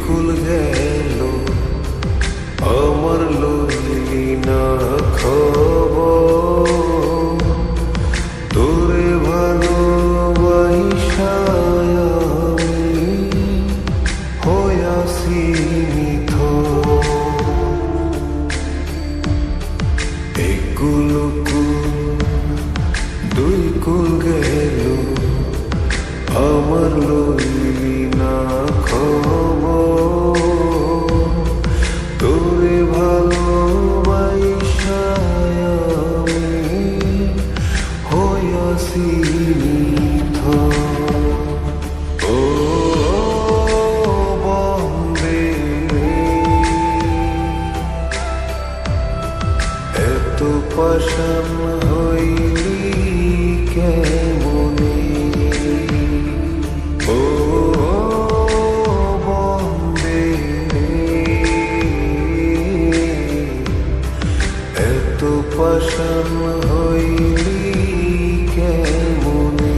কুল গেল আমার লইলি না খবর তোরে ভালোবাসা আমি হইয়াছি নিথর। এক কুল দুই কুল গেল আমার লইলি না খবর তোরে ভালোবাসা আমি হইয়াছি নিথর। ও বন্দে এত পাষাণ হইলি কেমনে, ও বন্দে এত পাষাণ হইলি কেমনে।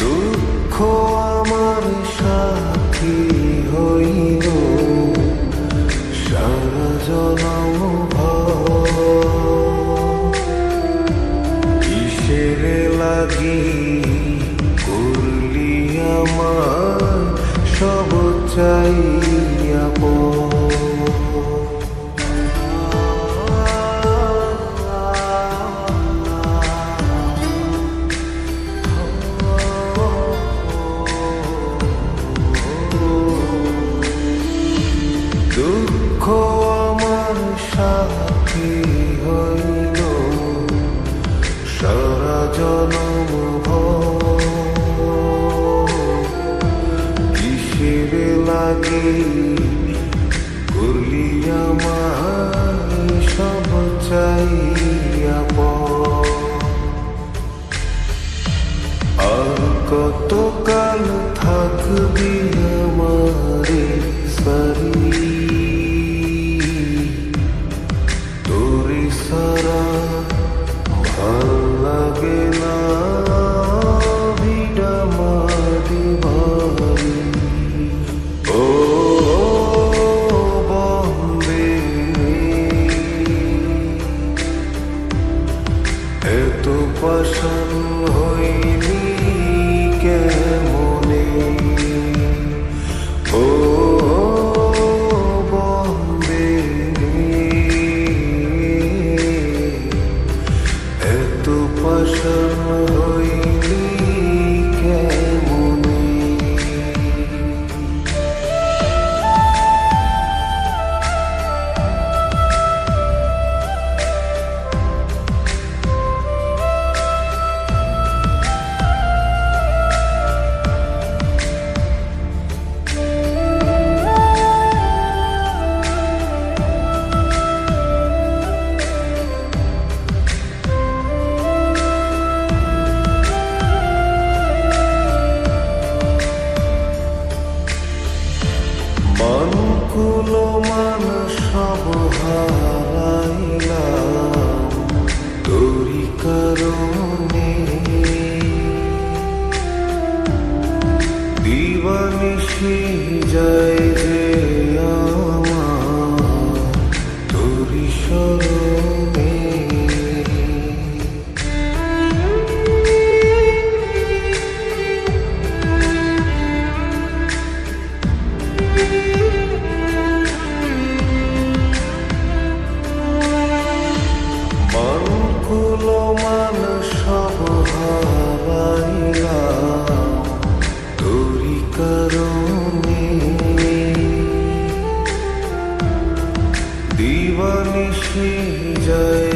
দুঃখ আমার সাথী হইল সারা জনম ভর, কিসের লাগি করলি আমার সব চাইয়া দুঃখ আমার সাথী হইল সারা জনম ভর, কিসের লাগি করলি আমার সব চাইয়া আর কত কাল থাকবি আমারে সারি তোরে সারা ভাল লাগে না ভিড়া মাটি ভারি। ও বন্দে এত পাষাণ হইলি কেমনে, ও বন্দে এত পাষাণ হইলি কেমনে। মান কুল মান সব হারাইলাম তোরি কারণে, দিবানিশি যায় যে আমার তোরি স্মরণে। মান সব হারাইলাম তোরি কারণে, দিবানিশি যায়